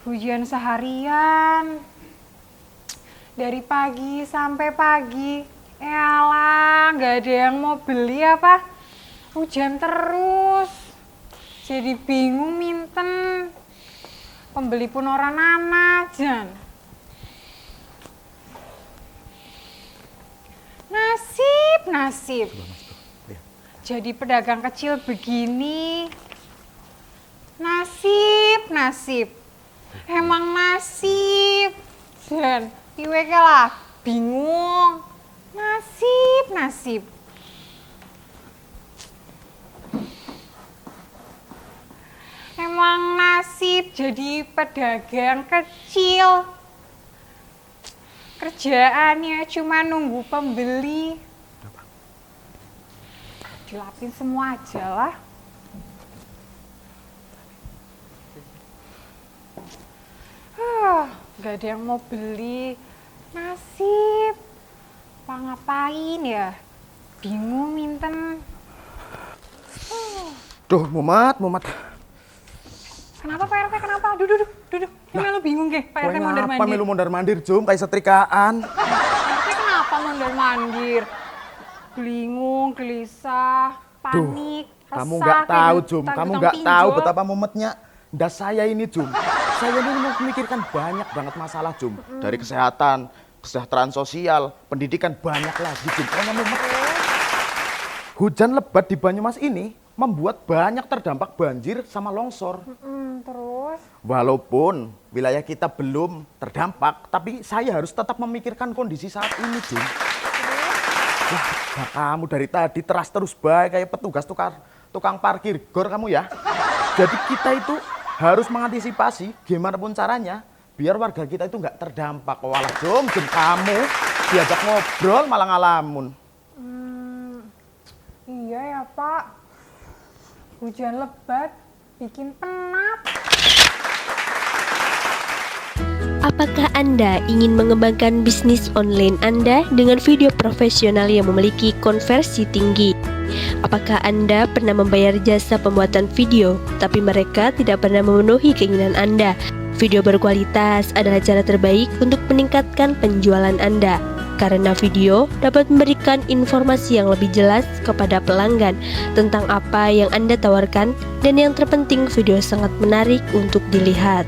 Hujan seharian. Dari pagi sampai pagi. Elah, nggak ada yang mau beli apa? Hujan terus. Jadi bingung minten. Pembeli pun orang nana, Jan. Nasib. Jadi pedagang kecil begini. Nasib. Emang nasib. Jan, piwe ke lah, bingung. Nasib. Emang nasib jadi pedagang kecil. Kerjaannya cuma nunggu pembeli. Dilapin semua aja lah. Gak ada yang mau beli. Nasib. Apa ngapain ya? Bingung minten. Duh, Mumat. Kenapa Pak RT? Kenapa? Duduk. Ini lo bingung ke? Pak RT mondar-mandir. Apa melu mondar-mandir, Jum? Kayak setrikaan. Pak RT kenapa mondar-mandir? Bingung, gelisah, panik, resah. Kamu nggak tahu, kayak Jum. Kamu tukang nggak tahu pinjol. betapa mumetnya. Nggak saya ini, Jum. Saya ini memikirkan banyak banget masalah, Jum. Dari kesehatan, kesejahteraan sosial, pendidikan, banyak lagi, Jum. Pokoknya mumet. Hujan lebat di Banyumas ini membuat banyak terdampak banjir sama longsor. Terus? Walaupun wilayah kita belum terdampak, tapi saya harus tetap memikirkan kondisi saat ini, Jum. Wah, kamu dari tadi terus baik kayak petugas tukang parkir gor kamu ya. Jadi kita itu harus mengantisipasi gimana pun caranya biar warga kita itu nggak terdampak. Walah, Jum, kamu diajak ngobrol malah ngalamun. Iya ya Pak. Hujan lebat bikin penat. Apakah Anda ingin mengembangkan bisnis online Anda dengan video profesional yang memiliki konversi tinggi? Apakah Anda pernah membayar jasa pembuatan video, tapi mereka tidak pernah memenuhi keinginan Anda? Video berkualitas adalah cara terbaik untuk meningkatkan penjualan Anda. Karena video dapat memberikan informasi yang lebih jelas kepada pelanggan tentang apa yang Anda tawarkan, dan yang terpenting video sangat menarik untuk dilihat.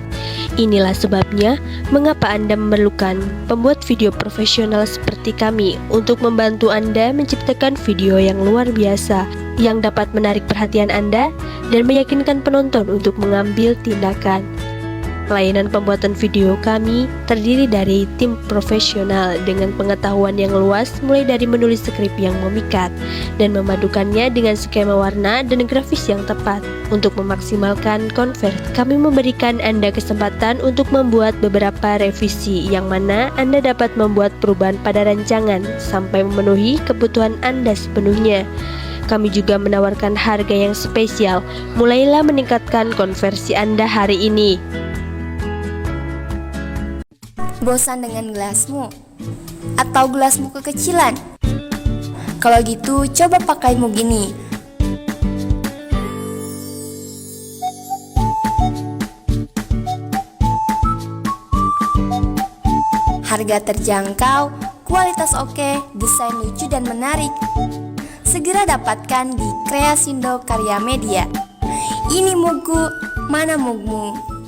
Inilah sebabnya mengapa Anda memerlukan pembuat video profesional seperti kami untuk membantu Anda menciptakan video yang luar biasa yang dapat menarik perhatian Anda dan meyakinkan penonton untuk mengambil tindakan. Layanan pembuatan video kami terdiri dari tim profesional dengan pengetahuan yang luas, mulai dari menulis skrip yang memikat dan memadukannya dengan skema warna dan grafis yang tepat. Untuk memaksimalkan konversi, kami memberikan Anda kesempatan untuk membuat beberapa revisi yang mana Anda dapat membuat perubahan pada rancangan sampai memenuhi kebutuhan Anda sepenuhnya. Kami juga menawarkan harga yang spesial. Mulailah meningkatkan konversi Anda hari ini. Bosan dengan gelasmu? Atau gelasmu kekecilan? Kalau gitu coba pakai mug ini. Harga terjangkau, kualitas oke, desain lucu dan menarik. Segera dapatkan di Kreasindo Karya Media. Ini mugku, mana mugmu?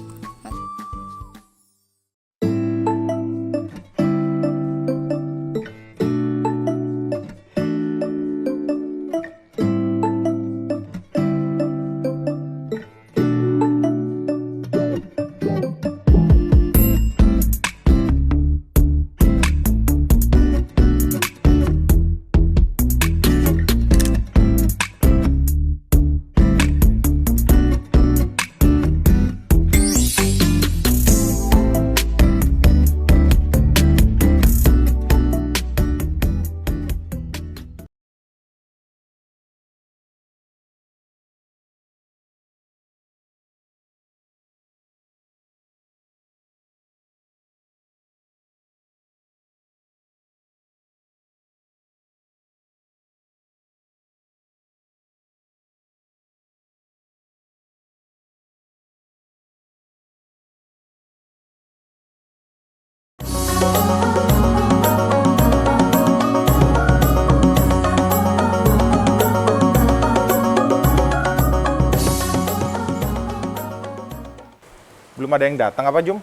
Belum ada yang datang apa, Jum?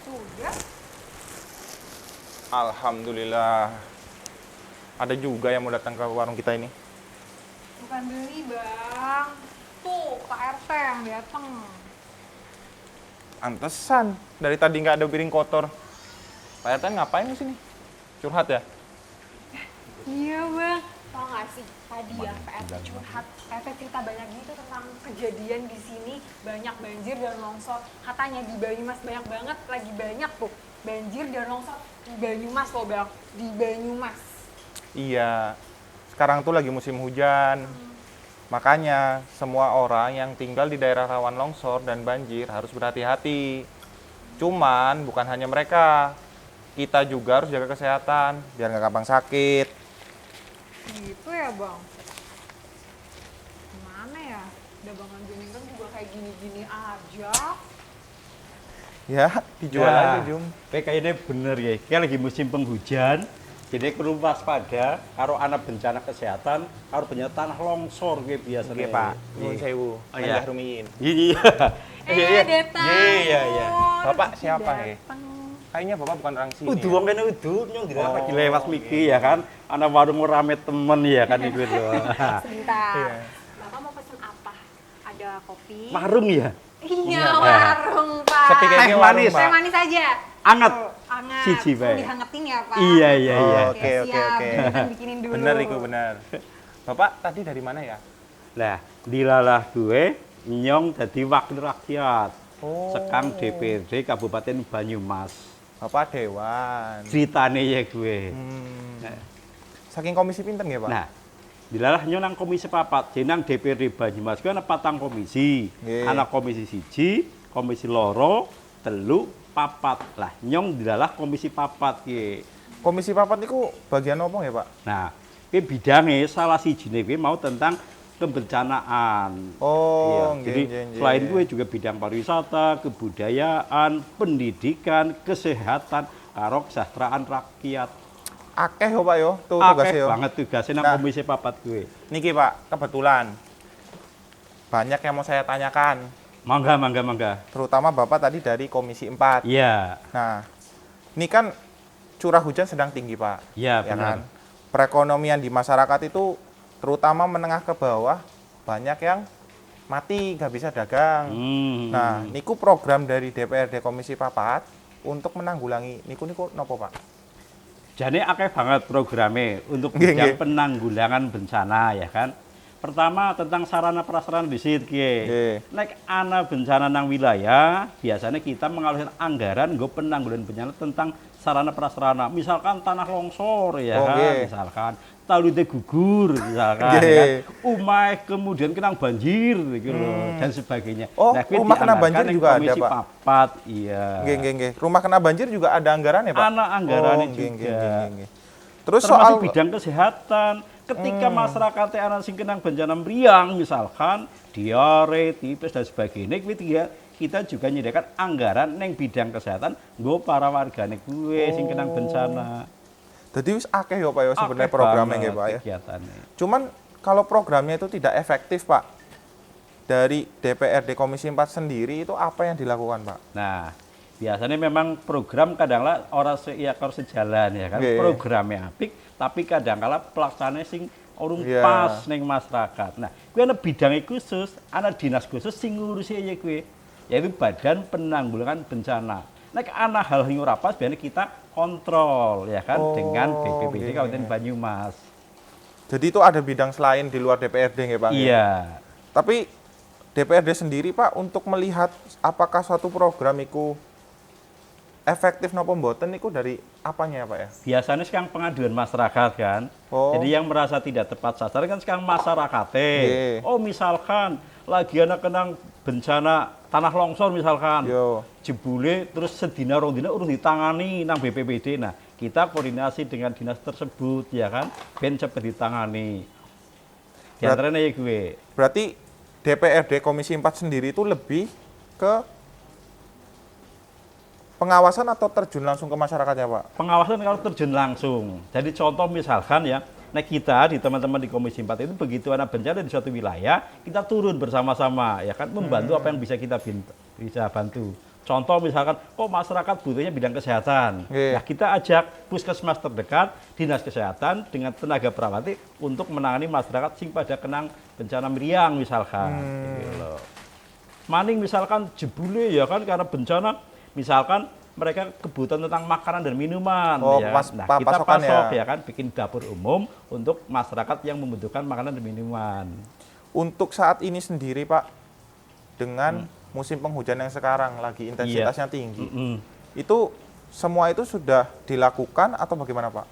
Sudah. Alhamdulillah. Ada juga yang mau datang ke warung kita ini. Bukan beli, Bang. Tuh, Pak RT yang datang. Antesan, dari tadi nggak ada piring kotor. Pak RT ngapain di sini? Curhat ya? Iya, Bang. Tau nggak sih, tadi ya Pak RT curhat. Pak RT cerita banyak gitu tentang kejadian di sini. Banyak banjir dan longsor. Katanya di Banyumas banyak banget, lagi banyak tuh. Banjir dan longsor di Banyumas loh, Bang. Di Banyumas. Iya, sekarang tuh lagi musim hujan. Makanya semua orang yang tinggal di daerah rawan longsor dan banjir harus berhati-hati. Cuman bukan hanya mereka, kita juga harus jaga kesehatan biar nggak gampang sakit. Gitu ya, Bang. Gimana ya? Dagangan Jumingkan juga kayak gini-gini aja. Ya, dijual aja, Jum. Kayaknya bener ya, kayak lagi musim penghujan. Jadi kudu waspada karo ana bencana kesehatan, karo bencana tanah longsor kayak biasanya. Oke, Pak. Nyuwun sewu. Oh, iya. Nanggah rumiyin. Iya. Datang. Iya. Bapak siapa ya? Datang. Kayaknya Bapak bukan orang sini. Udah ya? wong kene udah nyong dina Oh. lagi lewat miki ya kan. Ana warung rame temen ya kan iku lho. Sebentar. Iya. Bapak mau pesen apa? Ada kopi? Warung ya. Iya, warung, Pak. Sepi kayaknya Teh warung, manis. Pak. Teh manis aja. Anget. Tuh, anget. Siji, Mau bae. dihangetin ya, Pak? Iya. Oh, oke, oke, siap. oke. Kan bikinin dulu. Benar itu, benar. Bapak tadi dari mana ya? Lah, dilalah gue nyong dadi wakil rakyat. Oh. Sekang DPRD Kabupaten Banyumas. Bapak Dewan. Ceritane ya gue. Nah. Saking komisi pinten ya, Pak? Nah, dilalah nyong nang komisi papat, jenang DPRD Banyumas ku ana patang komisi. Nggih. Ana komisi siji, komisi loro, telu, papat. Lah, nyong dilalah komisi papat ki. Komisi papat itu bagian apa ya, Pak? Nah, ki bidangnya salah sijine kuwi mau tentang kebencanaan. Oh, Iya, jadi selain gue juga bidang pariwisata, kebudayaan, pendidikan, kesehatan, karo kesejahteraan rakyat. Akeh yo, Pak yo, tuh Akeh tugasnya yo. banget tugasnya nang Nah. komisi papat gue. Niki, Pak, kebetulan banyak yang mau saya tanyakan, Mangga. terutama Bapak tadi dari Komisi 4. Iya, Nah, ini kan curah hujan sedang tinggi, Pak. iya Ya benar. kan? Perekonomian di masyarakat itu terutama menengah ke bawah banyak yang mati nggak bisa dagang. Nah, niku program dari DPRD Komisi Papat untuk menanggulangi niku nopo, Pak? Jadi akeh banget programnya untuk Nggih, bidang nggih. penanggulangan bencana ya kan. Pertama tentang sarana prasarana di situ Nggih. Nek ana bencana nang wilayah, biasanya kita mengalihkan anggaran nggo penanggulangan bencana tentang sarana prasarana. Misalkan tanah longsor ya Oh, kan, nggih. misalkan talute gugur misalkan ya Nggih. kan. Umay kemudian kenang banjir gitu loh dan sebagainya. Oh, kuwi rumah kena dianggarkan banjir ning juga ada, Komisi Pak? Papat, iya. Nggih. Rumah kena banjir juga ada anggarannya, Pak? Ana anggarannya nggih, juga. nggih. Terus Termasuk soal bidang kesehatan. Ketika masyarakat ana sing kenang bencana meriang misalkan diare, tipes dan sebagainya, kuwi kita juga menyediakan anggaran neng bidang kesehatan nggo para wargane kuwe sing kenang bencana. jadi wis akeh yo, Pak yo sebenarnya Akeh programnya banget nggih, Pak ya. kegiatannya. Cuman kalau programnya itu tidak efektif, Pak. Dari DPRD Komisi 4 sendiri itu apa yang dilakukan, Pak? Nah, biasanya memang program kadangkala ora sejalan ya kan. Nggih. Programnya apik, tapi kadangkala pelaksananya sing urung Iya. pas ning masyarakat. Nah, kuwi ana bidangnya khusus, ana dinas khusus sing ngurusi ya kuwi, yaitu Badan Penanggulangan Bencana. Nek ana hal sing ora pas, biasanya kita kontrol ya kan Oh, dengan BPBD nggih, Kabupaten nggih. Banyumas. Jadi itu ada bidang selain di luar DPRD nggih, Pak? Iya. Tapi DPRD sendiri, Pak, untuk melihat apakah suatu program itu efektif nopo mboten niku dari apanya ya, Pak ya? Biasanya sekarang pengaduan masyarakat kan. Oh. Jadi yang merasa tidak tepat sasaran kan sekarang masyarakatnya. Nggih. Oh misalkan lagi anak kenang bencana tanah longsor misalkan. Yo. Jebule terus sedina rong dina urung ditangani nang BPBD. Nah, kita koordinasi dengan dinas tersebut ya kan, ben cepet ditangani. Di antaranya ya gue. Berarti DPRD Komisi 4 sendiri itu lebih ke pengawasan atau terjun langsung ke masyarakatnya, Pak? Pengawasan kalau terjun langsung. Jadi contoh misalkan ya, nah kita di teman-teman di Komisi 4 itu begitu ada bencana di suatu wilayah, kita turun bersama-sama ya kan membantu apa yang bisa kita bisa bantu. Contoh misalkan, kok masyarakat butuhnya bidang kesehatan. Iya. Nah, kita ajak puskesmas terdekat, dinas kesehatan dengan tenaga perawat untuk menangani masyarakat sing pada kenang bencana meriang misalkan. Gitu loh. Maning misalkan jebule ya kan karena bencana, misalkan mereka kebutuhan tentang makanan dan minuman. Oh, ya. kita Pasok ya. ya kan, bikin dapur umum untuk masyarakat yang membutuhkan makanan dan minuman. Untuk saat ini sendiri, Pak, dengan musim penghujan yang sekarang lagi intensitasnya tinggi, itu semua itu sudah dilakukan atau bagaimana, Pak?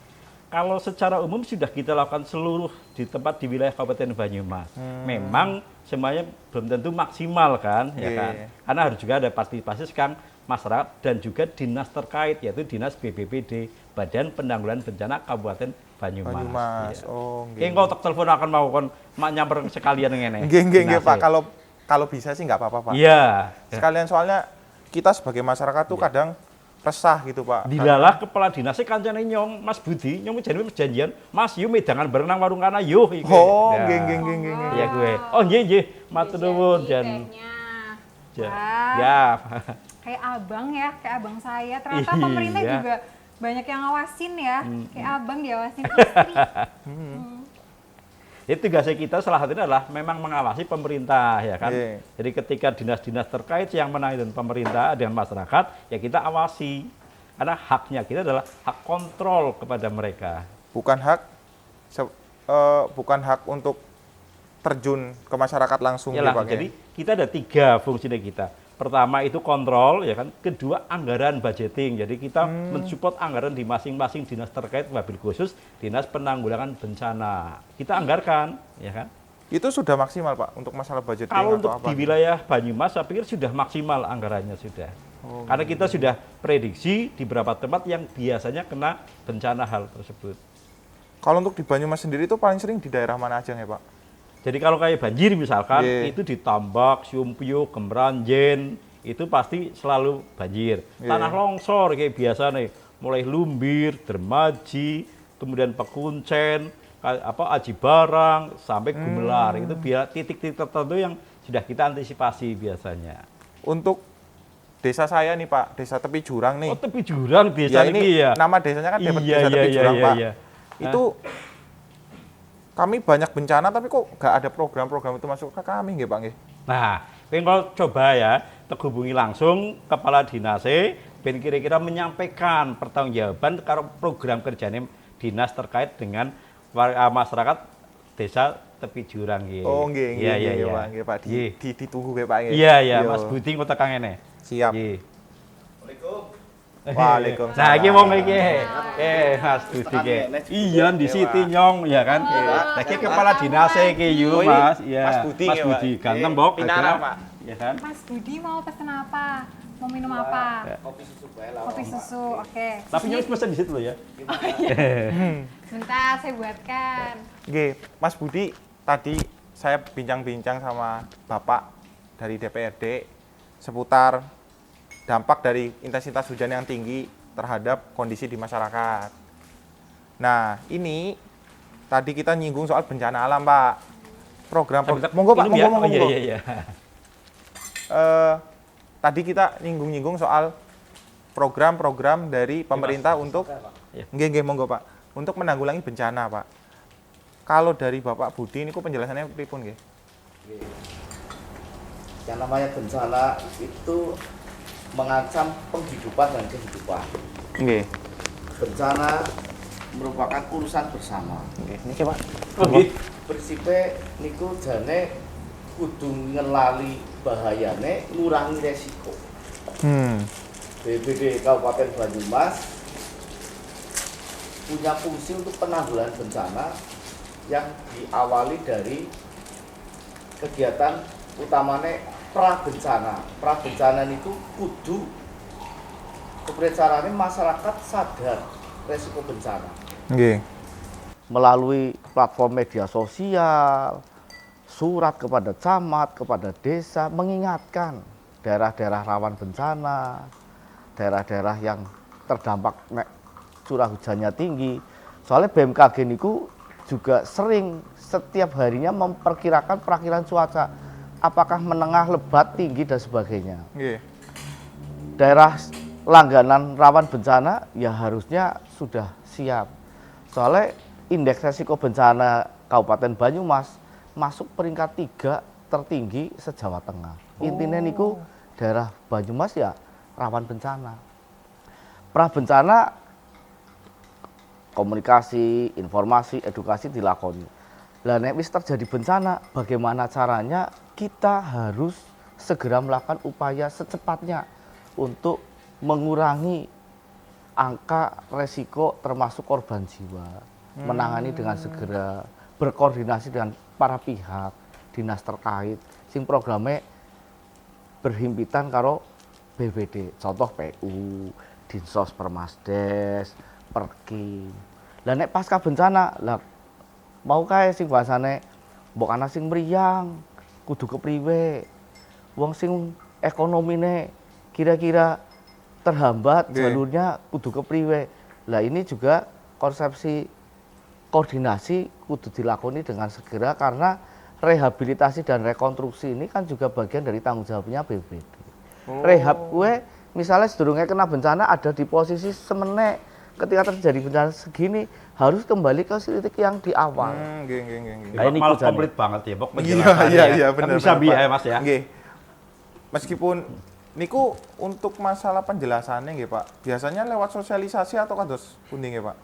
Kalau secara umum sudah kita lakukan seluruh di tempat di wilayah Kabupaten Banyumas. Memang semuanya belum tentu maksimal kan, ya Iya. kan? Karena harus juga ada partisipasi sekarang masyarakat dan juga dinas terkait, yaitu Dinas BPBD, Badan Penanggulangan Bencana Kabupaten Banyumas. Banyumas. Iya. Oh, Kayak engkau tak telepon akan mau kon mak nyamper sekalian ngene. Nggih, Pak. Dinasnya. Kalau bisa sih nggak apa-apa, Pak. Iya. Sekalian soalnya kita sebagai masyarakat tuh kadang resah gitu, Pak. Dilalah kepala dinasnya kancane nyong, Mas Budi, nyong janjian perjanjian, Mas yuk medangan bareng nang warung kana yuk iki. Oh, Ya. nggih. Iya gue. Oh nggih, matur nuwun jan. Tehnya. Wah, Ya. kayak abang ya, kayak abang saya. Ternyata Iya. pemerintah juga banyak yang ngawasin ya. Kayak abang diawasin istri. Itu tugasnya kita salah satunya adalah memang mengawasi pemerintah ya kan. Iya. Jadi ketika dinas-dinas terkait yang menangani dan pemerintah dengan masyarakat ya kita awasi. Karena haknya kita adalah hak kontrol kepada mereka. Bukan hak untuk terjun ke masyarakat langsung, Yalah, Pak, ya? jadi kita ada 3 fungsinya kita. Pertama itu kontrol, ya kan. Kedua anggaran budgeting. Jadi kita mensupport anggaran di masing-masing dinas terkait, wabil khusus dinas penanggulangan bencana. Kita anggarkan, ya kan. Itu sudah maksimal, Pak, untuk masalah budgeting Kalau atau untuk apa? di wilayah Banyumas, saya pikir sudah maksimal anggarannya sudah. Karena kita sudah prediksi di beberapa tempat yang biasanya kena bencana hal tersebut. Kalau untuk di Banyumas sendiri itu paling sering di daerah mana aja ya, Pak? Jadi kalau kayak banjir misalkan, Iya. itu di Tambak, Sumpio, Gemeranjen, itu pasti selalu banjir. Iya. Tanah longsor kayak biasa nih, mulai Lumbir, Dermaji, kemudian Pekuncen, Aji Barang, sampai Gumelar. Itu biar titik-titik tertentu yang sudah kita antisipasi biasanya. Untuk desa saya nih, Pak, desa tepi jurang nih. Oh, tepi jurang desa Ya, ini ya. nama desanya kan dapat Iya, desa iya, tepi iya, jurang, iya, Pak. iya. Itu kami banyak bencana tapi kok nggak ada program-program itu masuk ke kami, nggih, Pak, nggih? Nah, kalau coba ya, terhubungi langsung kepala dinase, ben kira-kira menyampaikan pertanggungjawaban kalau program kerjanya dinas terkait dengan masyarakat desa tepi jurang gitu. Oh, nggih, Iya, iya, nggih, iya. Pak, nggih, Pak. Nggih. Ditunggu, nggih, Pak, nggih. Iya, iya, Yo. Mas Budi kota kang ngene. Siap. Nggih. Waalaikumsalam. Nah, iki wong iki. Mas Budi ki. Iya di Siti Nyong ya kan. Lah iki kepala dinase iki Oh, yu, ini Mas. Iya. Mas Budi Mas ya, Pak. Budi ganteng, Bok. Pinara, Pak. Ya kan? Mas Budi mau pesen apa? Mau minum apa? Kopi susu, oke. Tapi nyong pesen di situ loh ya. Bentar, saya buatkan. Nggih, Mas Budi, tadi saya bincang-bincang sama Bapak dari DPRD seputar dampak dari intensitas hujan yang tinggi terhadap kondisi di masyarakat. Nah, ini tadi kita nyinggung soal bencana alam, Pak. Program monggo, Pak, Minum ya? monggo. Oh, iya, iya, iya. Tadi kita nyinggung-nyinggung soal program-program dari pemerintah untuk Iya. nggih, monggo, Pak. Untuk menanggulangi bencana, Pak. Kalau dari Bapak Budi ini kok penjelasannya pripun nggih? Yang namanya bencana itu mengancam penghidupan dan kehidupan. Nggih. Bencana merupakan urusan bersama. Nggih, niki, Pak. Oh, gitu. Prinsipnya niku jane kudu ngelali bahayane, ngurangi resiko. BPBD Kabupaten Banyumas punya fungsi untuk penanggulangan bencana yang diawali dari kegiatan utamanya prabencana. Prabencana itu kudu kepercayaannya masyarakat sadar resiko bencana. Nggih. Melalui platform media sosial, surat kepada camat, kepada desa, mengingatkan daerah-daerah rawan bencana, daerah-daerah yang terdampak nek curah hujannya tinggi. Soalnya BMKG niku juga sering setiap harinya memperkirakan perakiraan cuaca apakah menengah, lebat, tinggi dan sebagainya. Nggih. Daerah langganan rawan bencana ya harusnya sudah siap. Soalnya indeks resiko bencana Kabupaten Banyumas masuk peringkat 3 tertinggi se-Jawa Tengah. Intinya niku daerah Banyumas ya rawan bencana. Pra bencana komunikasi, informasi, edukasi dilakoni. Lah nek wis terjadi bencana, bagaimana caranya? Kita harus segera melakukan upaya secepatnya untuk mengurangi angka resiko termasuk korban jiwa. Menangani dengan segera, berkoordinasi dengan para pihak, dinas terkait, sing programnya berhimpitan karo BPD, contoh PU, Dinsos Permasdes, Perki. Lah nek pasca bencana, lah mau kae sing bahasane mbok ana sing mriyang, kudu kepriwe. Wong sing ekonomine kira-kira terhambat jalurnya kudu kepriwe. Lah ini juga konsepsi koordinasi kudu dilakoni dengan segera karena rehabilitasi dan rekonstruksi ini kan juga bagian dari tanggung jawabnya BPD. Rehab kue misalnya sedurungnya kena bencana ada di posisi semenek, ketika terjadi bencana segini harus kembali ke titik yang di awal. Nggih. Nah, ini malah kujane. komplit banget ya, Bok. Iya, Kan benar. bisa biaya ya, Mas ya. Nggih. Meskipun niku untuk masalah penjelasannya nggih, Pak. Biasanya lewat sosialisasi atau kados pundi nggih, Pak?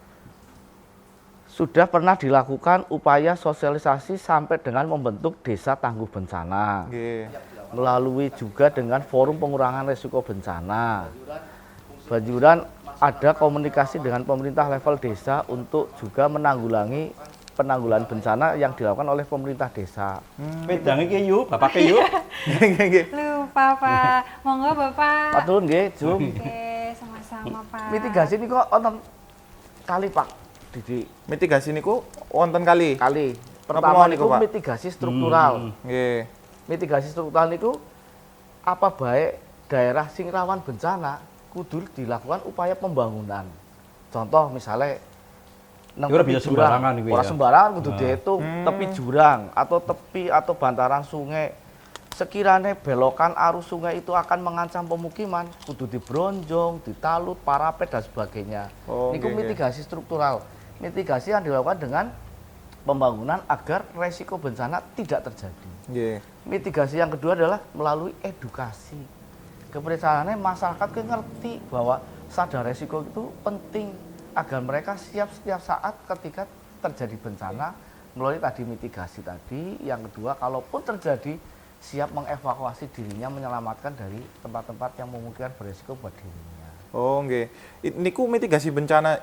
Sudah pernah dilakukan upaya sosialisasi sampai dengan membentuk desa tangguh bencana. Nggih. Melalui juga dengan forum pengurangan risiko bencana. Banjuran ada komunikasi dengan pemerintah level desa untuk juga menanggulangi penanggulangan bencana yang dilakukan oleh pemerintah desa. Pedangnya ke yuk, Bapak ke yuk. Nggih. Lupa Pak, monggo Bapak. Pak turun nggih, Jum. Oke, sama-sama Pak. Mitigasi ini kok wonten kali Pak Didi. Mitigasi niku wonten kali. Kali. Napa Pertama niku, niku Pak? mitigasi struktural. Nggih. Mitigasi struktural niku apa baik daerah sing rawan bencana kudu dilakukan upaya pembangunan. Contoh misalnya nang Ora tepi bisa jurang, sembarangan iku ora ya. sembarangan kudu dihitung tepi jurang atau tepi atau bantaran sungai. Sekiranya belokan arus sungai itu akan mengancam pemukiman, kudu dibronjong, ditalut, parapet dan sebagainya. Oh, Niku nggih, mitigasi struktural. Mitigasi yang dilakukan dengan pembangunan agar resiko bencana tidak terjadi. Nggih. Mitigasi yang kedua adalah melalui edukasi. Kepercayaannya masyarakat ke ngerti bahwa sadar resiko itu penting agar mereka siap setiap saat ketika terjadi bencana melalui tadi mitigasi tadi. Yang kedua, kalaupun terjadi siap mengevakuasi dirinya menyelamatkan dari tempat-tempat yang memungkinkan beresiko buat dirinya. Oh, nggih. Niku mitigasi bencana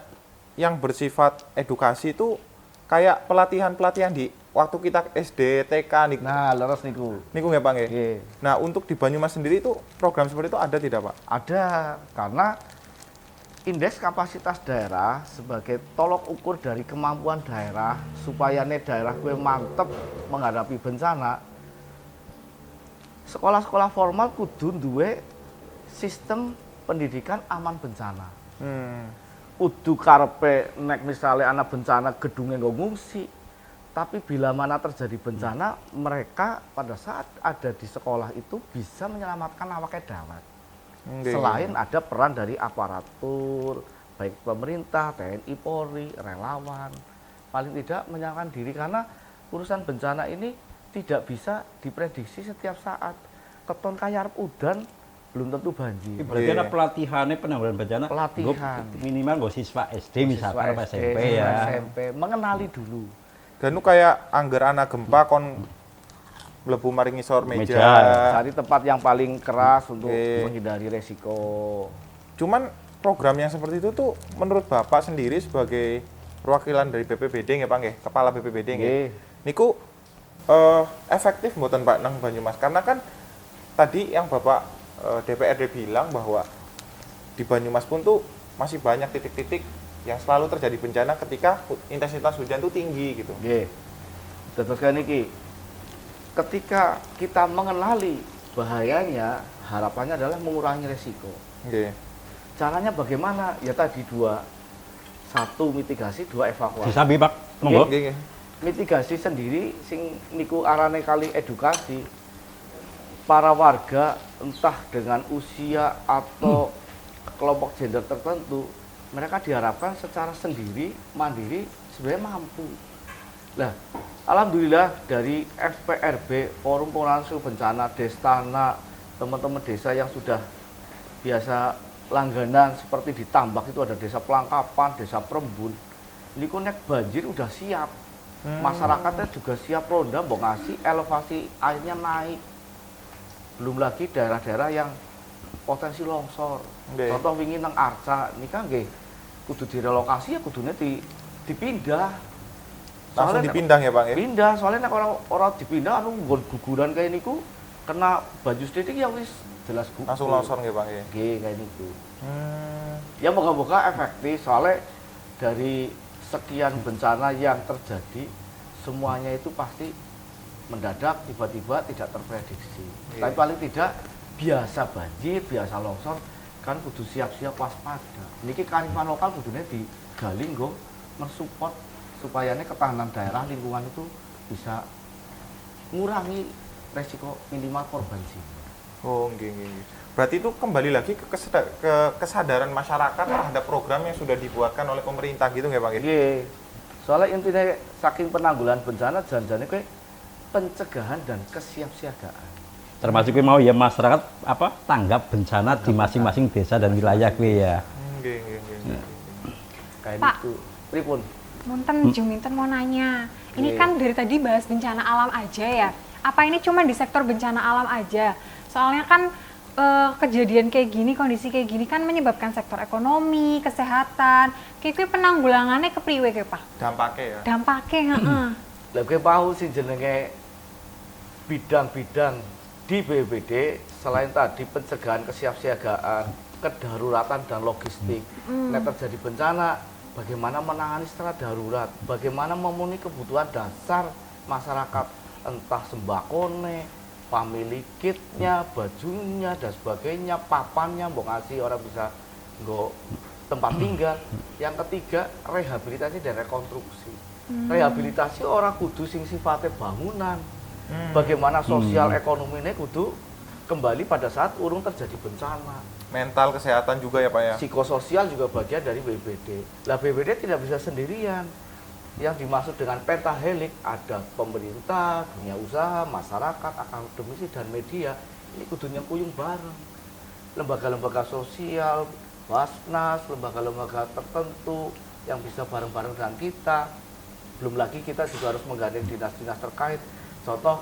yang bersifat edukasi itu kayak pelatihan-pelatihan di waktu kita SD, TK niku. Nah, leres niku. Niku nggih, Pak nggih. Nggih. Nah, untuk di Banyumas sendiri itu program seperti itu ada tidak, Pak? Ada, karena indeks kapasitas daerah sebagai tolok ukur dari kemampuan daerah supaya daerah gue mantep menghadapi bencana. Sekolah-sekolah formal kudu duwe sistem pendidikan aman bencana. Kudu karepe nek misalnya anak bencana gedungnya nggak ngungsi, tapi bila mana terjadi bencana mereka pada saat ada di sekolah itu bisa menyelamatkan awake dawet. Selain ada peran dari aparatur, baik pemerintah, TNI, Polri, relawan, paling tidak menyelamatkan diri karena urusan bencana ini tidak bisa diprediksi setiap saat. Keton kaya arep udan belum tentu banjir. Berarti ada pelatihannya penanggulangan bencana. Pelatihan. Minimal gue siswa SD misalkan apa Siswa SMP SD, ya. SMP, mengenali dulu. Dan itu kayak angger ana gempa kon mlebu maring ngisor meja. Cari tempat yang paling keras untuk Oke. menghindari resiko. Cuman program yang seperti itu tuh menurut Bapak sendiri sebagai perwakilan dari BPBD nggih Pak nggih, kepala BPBD nggih. Nggih. Niku efektif mboten Pak nang Banyumas? Karena kan tadi yang Bapak DPRD bilang bahwa di Banyumas pun tuh masih banyak titik-titik yang selalu terjadi bencana ketika intensitas hujan tuh tinggi gitu. Nggih. Terus kan iki ketika kita mengenali bahayanya, harapannya adalah mengurangi resiko. Nggih. Caranya bagaimana? Ya tadi dua, satu mitigasi, dua evakuasi. Disambi Pak, monggo. Nggih, nggih. Mitigasi sendiri sing niku arane kali edukasi para warga entah dengan usia atau kelompok gender tertentu, mereka diharapkan secara sendiri mandiri sebenarnya mampu. Nah, alhamdulillah dari FPRB, Forum Penanggulangan Bencana, Destana, teman-teman desa yang sudah biasa langganan seperti di Tambak itu ada desa Pelangkapan, desa Prembun. Ini nek banjir udah siap. Masyarakatnya juga siap ronda, mau ngasih elevasi airnya naik. Belum lagi daerah-daerah yang potensi longsor. Nggih. Contoh wingi nang Arca, ini kan nggih kudu direlokasi ya kudune dipindah. Langsung Soalnya dipindah ya Pak ya? Pindah, soalnya nek orang dipindah anu nggon guguran kayak niku kena baju sithik ya wis jelas gugur. Langsung longsor nggih Pak ya? Nggih kayak niku. Ya moga-moga efektif soalnya dari sekian bencana yang terjadi semuanya itu pasti mendadak tiba-tiba tidak terprediksi. Iya. Tapi paling tidak biasa banjir, biasa longsor kan kudu siap-siap waspada. Niki kearifan lokal kudune digali nggo mensupport supaya ketahanan daerah lingkungan itu bisa ngurangi resiko minimal korban jiwa. Oh, nggih, nggih, nggih. Berarti itu kembali lagi ke kesadaran masyarakat terhadap program yang sudah dibuatkan oleh pemerintah gitu nggak Pak? Nggih. Soalnya intinya saking penanggulangan bencana janjane kayak pencegahan dan kesiapsiagaan. Termasuk kuwi mau ya masyarakat apa tanggap bencana di masing-masing desa dan wilayah kuwi ya. Nggih, nggih, nggih, nggih. Kayak Pak. itu. Pripun? Munten, Juminten mau nanya. Ini Iya. kan dari tadi bahas bencana alam aja ya. Apa ini cuma di sektor bencana alam aja? Soalnya kan kejadian kayak gini, kondisi kayak gini kan menyebabkan sektor ekonomi, kesehatan. Kayak penanggulangannya kepriwe kayak Pak? Dampaknya ya? Dampaknya, heeh. Lah kowe paham sing jenenge bidang-bidang di BPBD selain tadi pencegahan kesiapsiagaan, kedaruratan dan logistik. Nek terjadi bencana, bagaimana menangani secara darurat, bagaimana memenuhi kebutuhan dasar masyarakat, entah sembakone, family kitnya, bajunya dan sebagainya, papannya, mau ngasih orang bisa nggo tempat tinggal. Yang ketiga, rehabilitasi dan rekonstruksi. Rehabilitasi orang kudu sing sifatnya bangunan. Bagaimana sosial ekonominya kudu kembali pada saat urung terjadi bencana. Mental kesehatan juga ya Pak ya? Psikososial juga bagian dari BPD. Lah BPD tidak bisa sendirian. Yang dimaksud dengan pentahelik ada pemerintah, dunia usaha, masyarakat, akademisi dan media. Ini kudunya kuyung bareng. Lembaga-lembaga sosial, Basnas, lembaga-lembaga tertentu yang bisa bareng-bareng dengan kita. Belum lagi kita juga harus menggandeng dinas-dinas terkait. Contoh,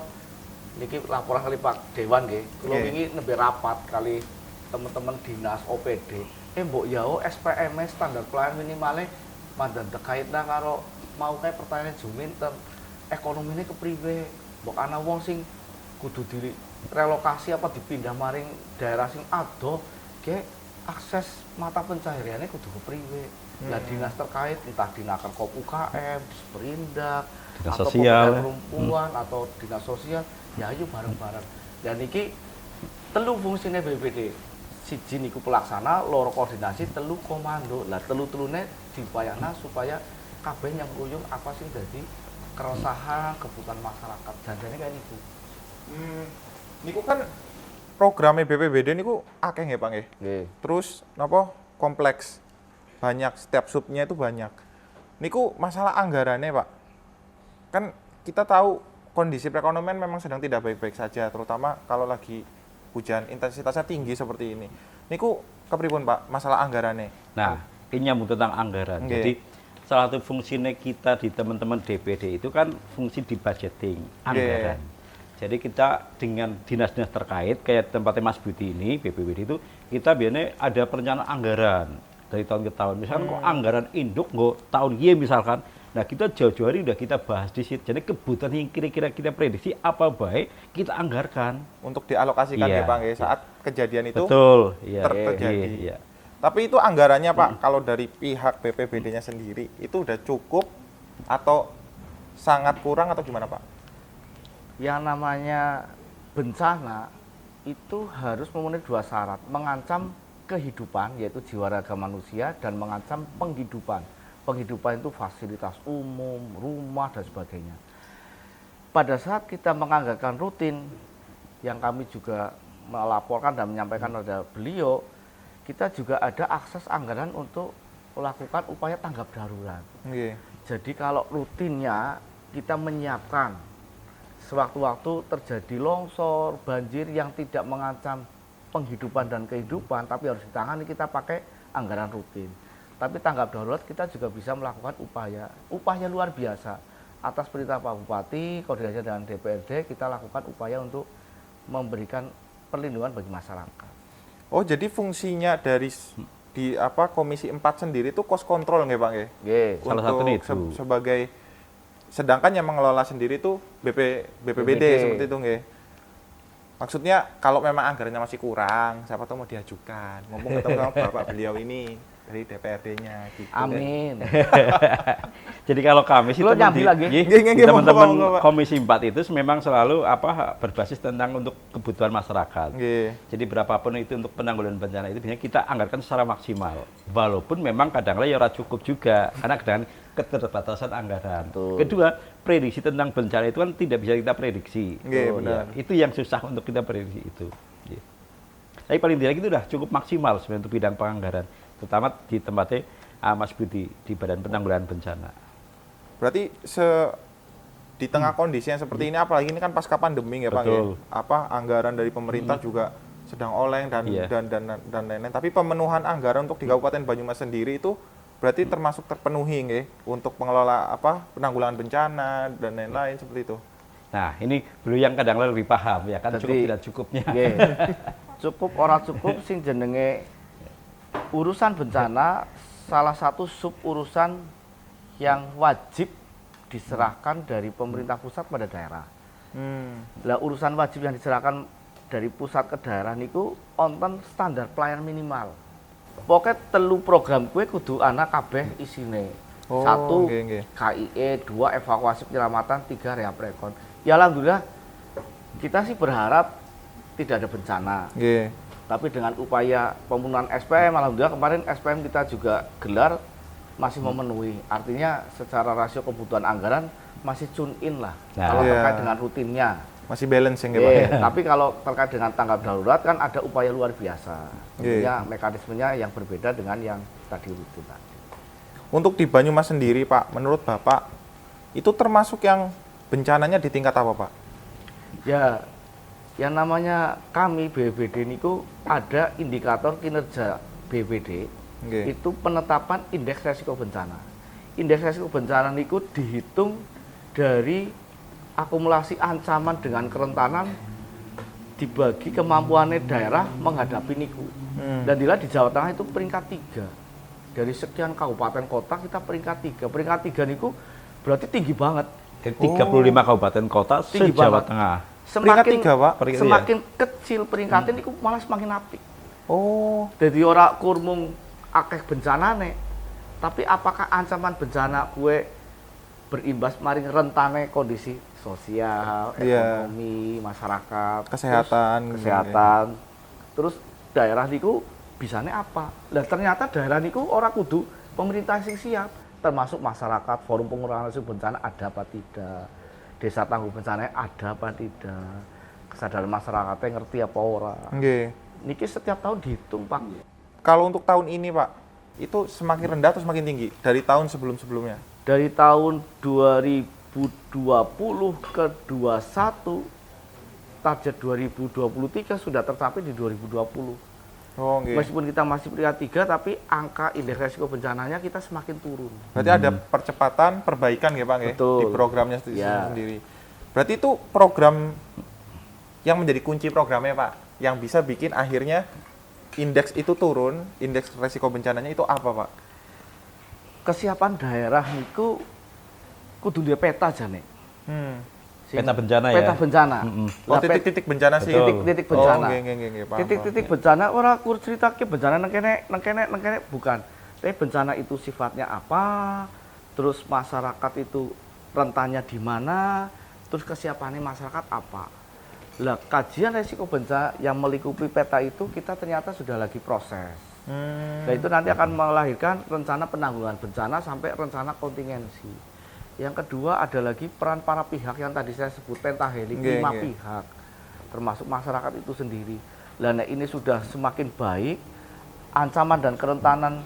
niki laporan kali Pak Dewan nggih. Kula Nggih. wingi nembe rapat kali teman-teman dinas OPD. Mbok yao SPMS standar pelayanan minimalnya mandan terkait karo mau kayak pertanyaan Juminten. Ekonomi ini kepriwe? Mbok ana wong sing kudu di relokasi apa dipindah maring daerah sing adoh, ge akses mata pencahariannya kudu kepriwe? Lah dinas terkait entah Dinaker Kop UKM, Perindak, Dinas atau sosial. Pemerintah Perempuan atau dinas sosial, ya ayo bareng-bareng. Dan iki telu fungsine BPD. Siji niku pelaksana, loro koordinasi, telu komando. Lah telu-telune diupayana supaya kabeh yang kuyung apa sing dadi keresahan kebutuhan masyarakat. Janjane kayak niku. Niku kan programnya BPBD niku akeh nggih Pak nggih. Nggih. Terus napa kompleks. Banyak, setiap subnya itu banyak. Niku masalah anggarannya Pak. Kan kita tahu kondisi perekonomian memang sedang tidak baik-baik saja, terutama kalau lagi hujan intensitasnya tinggi seperti ini. Niku kepripun Pak masalah anggarannya? Nah, ini nyambung tentang anggaran. Nggih. Jadi salah satu fungsinya kita di teman-teman DPD itu kan fungsi di budgeting anggaran. Jadi kita dengan dinas-dinas terkait kayak tempatnya Mas Budi ini BPBD itu kita biasanya ada perencanaan anggaran dari tahun ke tahun. Misalkan kok anggaran induk nggak tahun Y misalkan. Nah kita jauh-jauh hari udah kita bahas di situ. Jadi kebutuhan yang kira-kira kita prediksi apa baik kita anggarkan. Untuk dialokasikan Iya, ya Pak nggih, iya. saat kejadian itu Betul. Iya. terjadi. Iya. Tapi itu anggarannya Pak, kalau dari pihak BPBD-nya sendiri itu udah cukup atau sangat kurang atau gimana Pak? Yang namanya bencana itu harus memenuhi dua syarat, mengancam kehidupan, yaitu jiwa raga manusia, dan mengancam penghidupan. Penghidupan itu fasilitas umum, rumah, dan sebagainya. Pada saat kita menganggarkan rutin, yang kami juga melaporkan dan menyampaikan kepada beliau, kita juga ada akses anggaran untuk melakukan upaya tanggap darurat. Nggih. Jadi kalau rutinnya kita menyiapkan sewaktu-waktu terjadi longsor, banjir yang tidak mengancam penghidupan dan kehidupan, tapi harus ditangani, kita pakai anggaran rutin. Tapi tanggap darurat kita juga bisa melakukan upaya luar biasa. Atas perintah Pak Bupati, koordinasi dengan DPRD, kita lakukan upaya untuk memberikan perlindungan bagi masyarakat. Oh, jadi fungsinya dari Komisi 4 sendiri itu cost control nggih Pak nggih? Nggih, salah satunya itu. Sebagai, sedangkan yang mengelola sendiri itu BPBD seperti itu nggih. Maksudnya kalau memang anggarannya masih kurang, siapa tahu mau diajukan. Mumpung ketemu sama Bapak beliau ini dari DPRD-nya gitu. Amin. Jadi kalau kami sih Lo nyambi lagi? Nggih, teman-teman monggo, Pak. Komisi 4 itu memang selalu berbasis tentang untuk kebutuhan masyarakat. Nggih. Jadi berapapun itu untuk penanggulangan bencana itu biasanya kita anggarkan secara maksimal. Walaupun memang kadang-kadang ya ora cukup juga karena dengan keterbatasan anggaran. Betul. Kedua, prediksi tentang bencana itu kan tidak bisa kita prediksi. Nggih, Oh, benar. ya. Itu yang susah untuk kita prediksi itu. Nggih. Tapi paling tidak itu udah cukup maksimal sebenarnya untuk bidang penganggaran, terutama di tempatnya Mas Budi di Badan Penanggulangan Bencana. Berarti di tengah kondisi yang seperti ini, apalagi ini kan pasca pandemi ya Pak ya. Betul. Anggaran dari pemerintah juga sedang oleng dan Iya. dan lain-lain. Tapi pemenuhan anggaran untuk di Kabupaten Banyumas sendiri itu berarti termasuk terpenuhi nggih untuk pengelola penanggulangan bencana dan lain-lain seperti itu. Nah, ini beliau yang kadang-kadang lebih paham ya kan, Jadi, cukup tidak cukupnya. Nggih. Cukup ora cukup sing jenenge urusan bencana salah satu sub urusan yang wajib diserahkan dari pemerintah pusat pada daerah. Lah urusan wajib yang diserahkan dari pusat ke daerah niku wonten standar pelayanan minimal. Pokoknya telu program kue kudu anak kabeh isine. Oh, Satu nggih, nggih. KIE, 2 evakuasi penyelamatan, 3 reaprekon. Ya alhamdulillah kita sih berharap tidak ada bencana. Nggih. Tapi dengan upaya pemenuhan SPM, alhamdulillah kemarin SPM kita juga gelar masih memenuhi. Artinya secara rasio kebutuhan anggaran masih tune in lah. Nah, kalau iya. terkait dengan rutinnya. Masih balance ya nggih Pak. ya? Tapi kalau terkait dengan tanggap darurat kan ada upaya luar biasa. Iya. Tentunya mekanismenya yang berbeda dengan yang tadi rutin tadi. Untuk di Banyumas sendiri Pak, menurut Bapak itu termasuk yang bencananya di tingkat apa Pak? Ya, yang namanya kami BPBD niku ada indikator kinerja BPBD. Nggih. Itu penetapan indeks resiko bencana. Indeks resiko bencana niku dihitung dari akumulasi ancaman dengan kerentanan dibagi kemampuannya daerah menghadapi niku. Dan dilihat di Jawa Tengah itu peringkat 3. Dari sekian kabupaten kota kita peringkat 3. Peringkat 3 niku berarti tinggi banget. Dari 35 kabupaten kota Tinggi se-Jawa banget. Tengah. Peringkat 3 Pak? Peringkat Semakin kecil peringkatnya niku malah semakin apik. Oh, Jadi ora kurmung akeh bencanane, tapi apakah ancaman bencana kue berimbas maring rentane kondisi sosial, Iya. ekonomi, masyarakat, Kesehatan, terus kesehatan. Terus daerah niku bisane apa? Lah ternyata daerah niku ora kudu pemerintah sing siap, termasuk masyarakat, forum pengurangan risiko bencana ada apa tidak, desa tangguh bencana ada apa tidak, kesadaran masyarakatnya ngerti apa ora. nggih. Niki setiap tahun dihitung Pak. Kalau untuk tahun ini Pak, itu semakin rendah atau semakin tinggi dari tahun sebelum-sebelumnya? Dari tahun 2020 ke 21, target 2023 sudah tercapai di 2020. Oh, nggih. Meskipun kita masih peringkat 3, tapi angka indeks resiko bencananya kita semakin turun. Berarti ada percepatan perbaikan ya Pak nggih, Betul. di programnya Ya. sendiri. Berarti itu program yang menjadi kunci programnya Pak, yang bisa bikin akhirnya indeks itu turun, indeks resiko bencananya itu apa Pak? Kesiapan daerah niku kudu dia peta jane. Peta bencana ya. Peta bencana. Oh, Lah, titik-titik bencana sih. Betul. titik bencana. Oh, nggih, paham, Titik-titik paham. bencana ora kur ceritake bencana nang kene bukan. Tapi bencana itu sifatnya apa? Terus masyarakat itu rentannya di mana? Terus kesiapannya masyarakat apa? Lah, kajian resiko bencana yang melingkupi peta itu kita ternyata sudah lagi proses. Nah, itu nanti akan melahirkan rencana penanggulangan bencana sampai rencana kontingensi. Yang kedua ada lagi peran para pihak yang tadi saya sebut pentahelik, 5 pihak, termasuk masyarakat itu sendiri. Lah, ini sudah semakin baik, ancaman dan kerentanan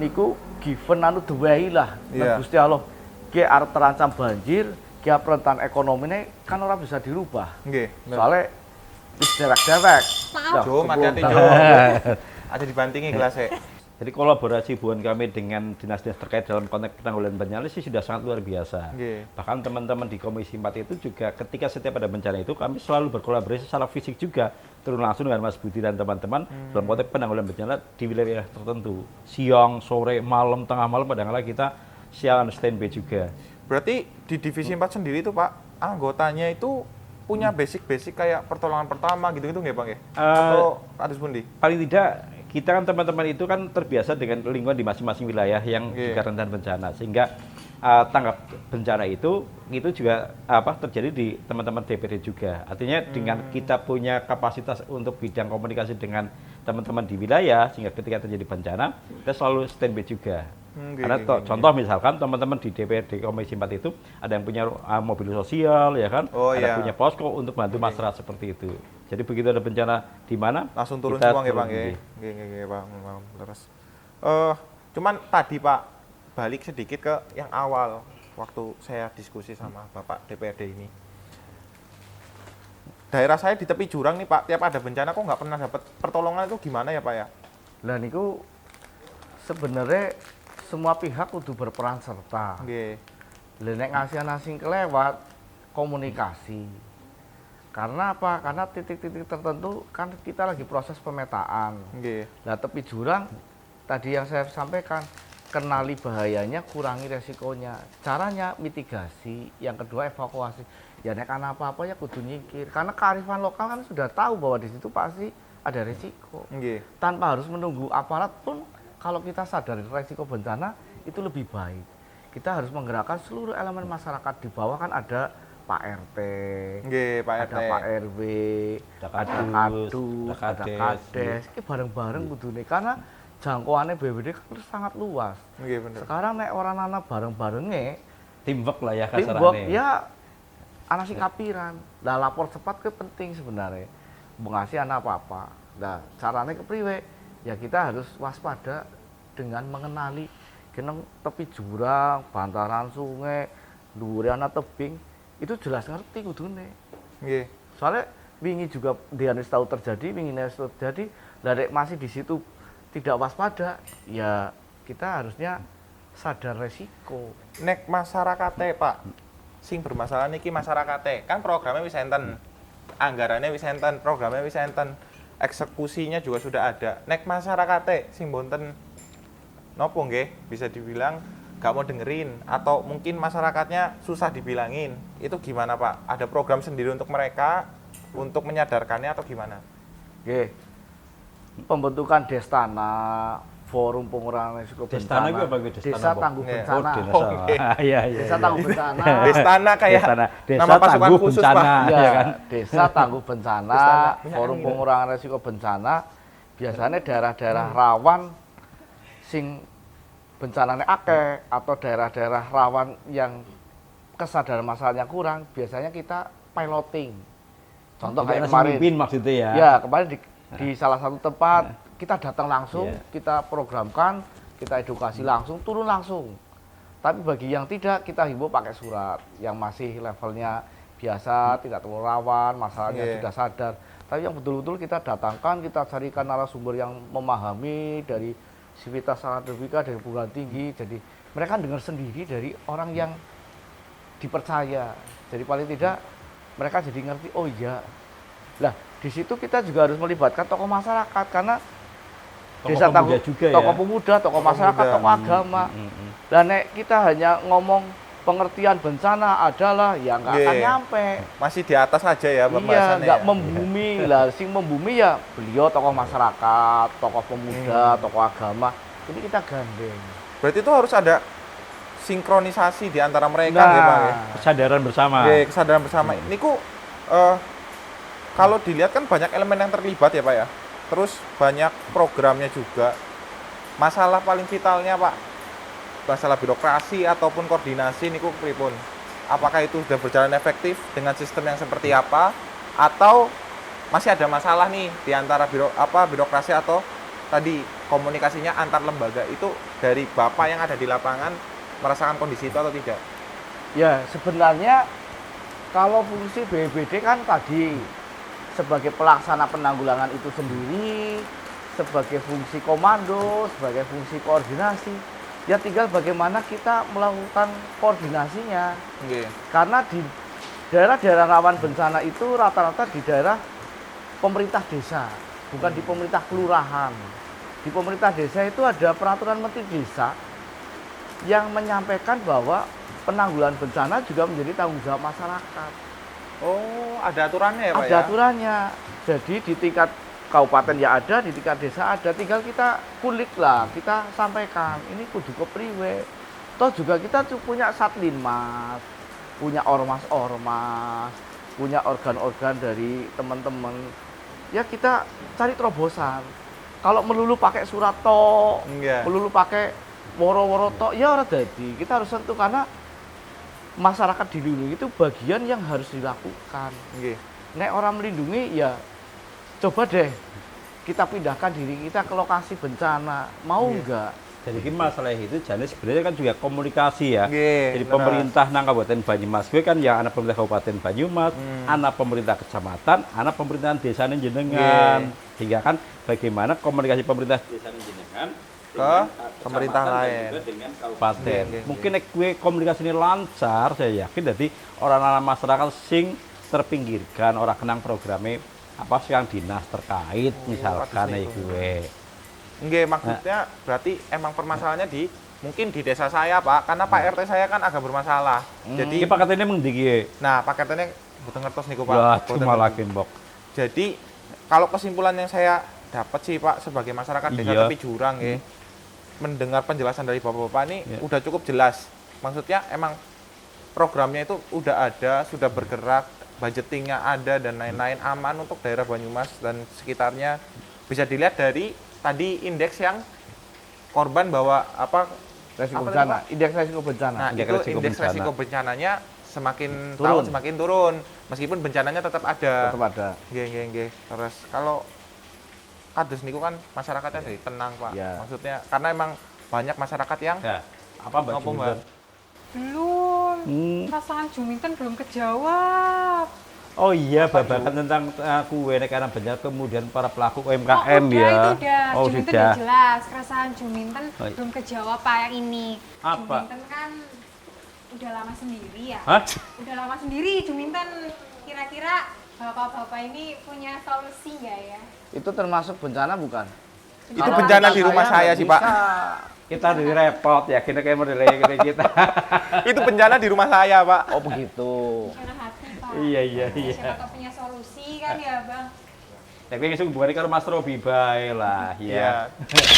niku given anu duwehi lah. Gusti Allah ki arep terancam banjir, ki rentan ekonomine kan ora bisa dirubah. Soalnya wis dewek-dewek. Jom, hati-hati Jom. Ada dibantingi gelasnya. Jadi kolaborasi hubungan kami dengan dinas-dinas terkait dalam konteks penanggulangan bencana sih sudah sangat luar biasa. Bahkan teman-teman di Komisi 4 itu juga ketika setiap ada bencana itu kami selalu berkolaborasi secara fisik juga turun langsung dengan Mas Budi dan teman-teman dalam konteks penanggulangan bencana di wilayah tertentu. Siang, sore, malam, tengah malam kadang-kadang kita siaran standby juga. Berarti di Divisi 4 sendiri itu Pak, anggotanya itu punya basic-basic kayak pertolongan pertama gitu-gitu nggak Bang ya? Atau ada Bundi? Paling tidak kita kan teman-teman itu kan terbiasa dengan lingkungan di masing-masing wilayah yang juga rentan bencana, sehingga tanggap bencana itu juga terjadi di teman-teman DPD juga. Artinya dengan kita punya kapasitas untuk bidang komunikasi dengan teman-teman di wilayah, sehingga ketika terjadi bencana kita selalu standby juga. Karena contoh misalkan teman-teman di DPD Komisi 4 itu ada yang punya mobil sosial, ya kan, ada punya posko untuk bantu masyarakat seperti itu. Jadi begitu ada bencana di mana langsung turun semua ya Bang ya. Nggih Bang, terus. Cuman tadi Pak balik sedikit ke yang awal waktu saya diskusi sama Bapak DPRD ini. Daerah saya di tepi jurang nih Pak, tiap ada bencana kok nggak pernah dapat pertolongan, itu gimana ya Pak ya? Lah niku sebenarnya semua pihak kudu berperan serta. Nggih. Lah nek ngasih kelewat komunikasi. Karena apa? Karena titik-titik tertentu kan kita lagi proses pemetaan. Nah, tepi jurang tadi yang saya sampaikan, kenali bahayanya, kurangi resikonya. Caranya mitigasi, yang kedua evakuasi. Ya nek ana apa-apa ya kudu nyingkir. Karena kearifan lokal kan sudah tahu bahwa di situ pasti ada resiko. Tanpa harus menunggu aparat pun kalau kita sadar resiko bencana itu lebih baik. Kita harus menggerakkan seluruh elemen masyarakat. Di bawah kan ada Pak RT, ada Pak RW, ada Kadus, ada Kades, ini bareng-bareng kudune karena jangkauannya BPD kan sangat luas. Sekarang nek orang anak bareng-barengnya, teamwork lah ya kasarannya. Teamwork ya, anak sing kapiran. Nah, lapor cepat ke penting sebenarnya, mengasih anak apa-apa. Nah, caranya kepriwe? Ya kita harus waspada dengan mengenali kenang tepi jurang, bantaran sungai, dhuwure ana tebing. Itu jelas ngerti kudune. Soalnya wingi juga dianis tahu terjadi, wingi terjadi, dari masih di situ tidak waspada, ya kita harusnya sadar resiko. Nek masyarakate Pak, sing bermasalah niki masyarakate, kan programnya wis enten, anggarannya wis enten, programnya wis enten, eksekusinya juga sudah ada. Nek masyarakate sing bonten nopo nggih, bisa dibilang gak mau dengerin, atau mungkin masyarakatnya susah dibilangin, itu gimana Pak? Ada program sendiri untuk mereka, untuk menyadarkannya atau gimana? Oke, pembentukan Destana, Forum Pengurangan Risiko Bencana, Destana itu apa? Desa Tangguh Bencana. Desa Tangguh Bencana. Destana kayak Desa nama pasukan Tangguh khusus Bencana, Pak. Ya, kan? Desa Tangguh Bencana, Forum Pengurangan Risiko Bencana, biasanya daerah-daerah rawan sing bencananya akeh atau daerah-daerah rawan yang kesadaran masalahnya kurang, biasanya kita piloting. Contoh kayak kemarin. Maksudnya ya. Ya, kemarin di salah satu tempat kita datang langsung, kita programkan, kita edukasi langsung, turun langsung. Tapi bagi yang tidak, kita himbau pakai surat. Yang masih levelnya biasa, tidak terlalu rawan, masalahnya sudah sadar. Tapi yang betul-betul kita datangkan, kita carikan narasumber yang memahami dari Sivitas Akademika, dari perguruan tinggi. Jadi mereka dengar sendiri dari orang yang dipercaya. Jadi paling tidak mereka jadi ngerti, oh iya. Lah, di situ kita juga harus melibatkan tokoh masyarakat karena desa tangguh tokoh pemuda, tokoh masyarakat, tokoh agama. Dan nek kita hanya ngomong pengertian bencana adalah ya nggak akan nyampe. Masih di atas aja ya pembahasannya. Iya, nggak membumi lah. Sing membumi ya beliau tokoh masyarakat, tokoh pemuda, tokoh agama. Ini kita gandeng. Berarti itu harus ada sinkronisasi di antara mereka, ya Pak ya. Kesadaran bersama. Kesadaran bersama. Ini ku kalau dilihat kan banyak elemen yang terlibat ya Pak ya. Terus banyak programnya juga. Masalah paling vitalnya Pak, masalah birokrasi ataupun koordinasi niku pripun. Apakah itu sudah berjalan efektif dengan sistem yang seperti apa, atau masih ada masalah nih di antara birokrasi atau tadi komunikasinya antar lembaga itu dari Bapak yang ada di lapangan merasakan kondisi itu atau tidak? Ya, sebenarnya kalau fungsi BPBD kan tadi sebagai pelaksana penanggulangan itu sendiri, sebagai fungsi komando, sebagai fungsi koordinasi, ya tinggal bagaimana kita melakukan koordinasinya. Nggih. Karena di daerah-daerah rawan bencana itu rata-rata di daerah pemerintah desa, bukan di pemerintah kelurahan. Di pemerintah desa itu ada peraturan menteri desa yang menyampaikan bahwa penanggulangan bencana juga menjadi tanggung jawab masyarakat. Oh, ada aturannya ya Pak Ada ya? aturannya. Jadi di tingkat kabupaten ya ada, di tingkat desa ada. Tinggal kita kulik lah, kita sampaikan ini kudu kepriwe. Toh juga kita punya Satlinmas, punya ormas-ormas, punya organ-organ dari teman-teman. Ya kita cari terobosan. Kalau melulu pakai surat tok, Iya. melulu pakai woro-woro tok, ya ora dadi. Kita harus sentuh karena masyarakat dilindungi itu bagian yang harus dilakukan. Nggih. Nek orang melindungi ya coba deh kita pindahkan diri kita ke lokasi bencana. Mau enggak? Jadi ini masalah itu jadi sebenarnya kan juga komunikasi ya. Nggih, Jadi bener. pemerintah nang Kabupaten Banyumas gue kan yang anak pemerintah Kabupaten Banyumas, anak pemerintah kecamatan, anak pemerintahan desa jenengan. Hingga kan bagaimana komunikasi pemerintah desa jenengan Ke pemerintah kecamatan dan lain. juga dengan kabupaten. Nggih, Mungkin nek gue komunikasi ini lancar, saya yakin jadi orang-orang masyarakat sing terpinggirkan, orang kenang programnya apa sih yang dinas terkait misalkan bagus nih, gue. Nggih, maksudnya berarti emang permasalahannya di mungkin di desa saya Pak, karena Pak RT saya kan agak bermasalah. Jadi Jadi paketnya mending iki. nah paketnya butuh ngertos niku Pak. Ya, Boten cuma ngertos. lagi mbok. Jadi kalau kesimpulan yang saya dapat sih Pak sebagai masyarakat desa Iya. tepi jurang ya, mendengar penjelasan dari Bapak-bapak ini Iya. udah cukup jelas. Maksudnya emang programnya itu udah ada, sudah bergerak, budgetingnya ada dan lain-lain, aman untuk daerah Banyumas dan sekitarnya. Bisa dilihat dari tadi indeks yang korban bahwa Resiko Apa tadi, bencana, Pak? indeks resiko bencana. nah Indeks itu resiko indeks bencana. resiko bencananya semakin Turun. tahun semakin turun, meskipun bencananya tetap ada. Tetap ada. Nggih. Terus kalau kados niku kan masyarakatnya jadi tenang Pak. Ya. Maksudnya karena emang banyak masyarakat yang Ya, apa Mbak Apa, Mbak? Juminten? Belum. Perasaan Juminten belum kejawab. Oh iya, babakan tentang kue karena banyak kemudian para pelaku UMKM udah, ya. itu udah. Oh Juminten sudah. udah jelas. Keresahan Juminten Oh, iya. belum kejawab Pak yang ini. Apa? Juminten kan udah lama sendiri ya. Hah? Udah lama sendiri Juminten. Kira-kira bapak-bapak ini punya solusi nggak ya? Itu termasuk bencana bukan? itu bencana di rumah saya sih Pak. Kita dari repot ya, kita kayak model kita. Itu bencana di rumah saya Pak. Oh begitu. Karena hati Pak. Iya. Siapa tahu punya solusi kan ya Bang. Tapi langsung hubungannya karo Mas Robi bae lah, ya. Iya.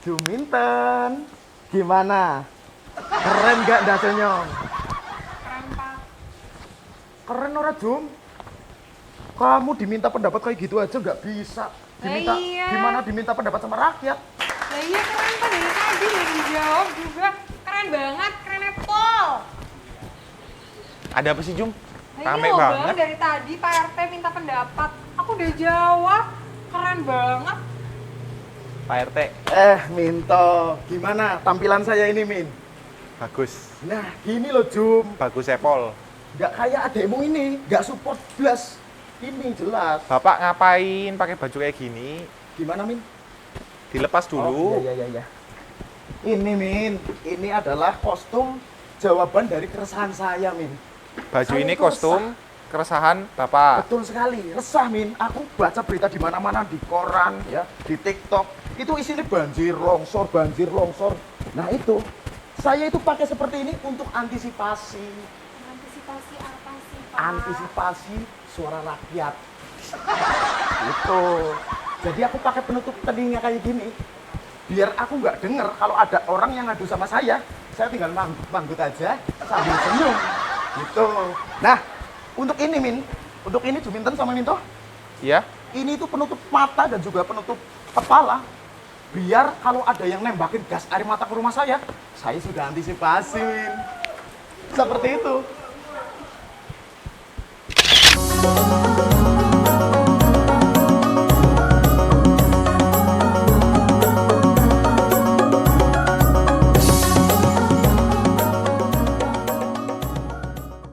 Juminten, gimana? Keren gak dasarnya? Keren Pak. Keren ora Jum? Kamu diminta pendapat kayak gitu aja nggak bisa. Diminta, iya. gimana diminta pendapat sama rakyat? Lah iya keren Pak dari tadi udah dijawab juga. Keren banget, keren Apple. Ada apa sih Jum? Nah, Rame ini loh, banget. Bang, dari tadi Pak RT minta pendapat. Aku udah jawab. Keren banget. Pak RT, Minto, gimana tampilan saya ini, Min? bagus. Nah, gini loh, Jum. Bagus Epol. Nggak kayak adekmu ini, nggak support blas. Ini jelas. Bapak ngapain pakai baju kayak gini? Gimana, Min? Dilepas Oh, dulu. iya. Ini, Min. Ini adalah kostum jawaban dari keresahan saya, Min. Baju Saya ini itu kostum keresahan Bapak. Betul sekali, resah, Min. Aku baca berita di mana-mana, di koran, ya, di TikTok. Itu isinya banjir, longsor. Nah itu, saya itu pakai seperti ini untuk antisipasi. Antisipasi apa sih, Pak? Antisipasi suara rakyat. Itu. Jadi aku pakai penutup telinga kayak gini. Biar aku nggak denger kalau ada orang yang ngadu sama saya tinggal manggut aja sambil senyum. Gitu. Nah, untuk ini, Min. Untuk ini Juminten sama Minto. Ya, Ini itu penutup mata dan juga penutup kepala. Biar kalau ada yang nembakin gas air mata ke rumah saya sudah antisipasi, Min. Seperti itu.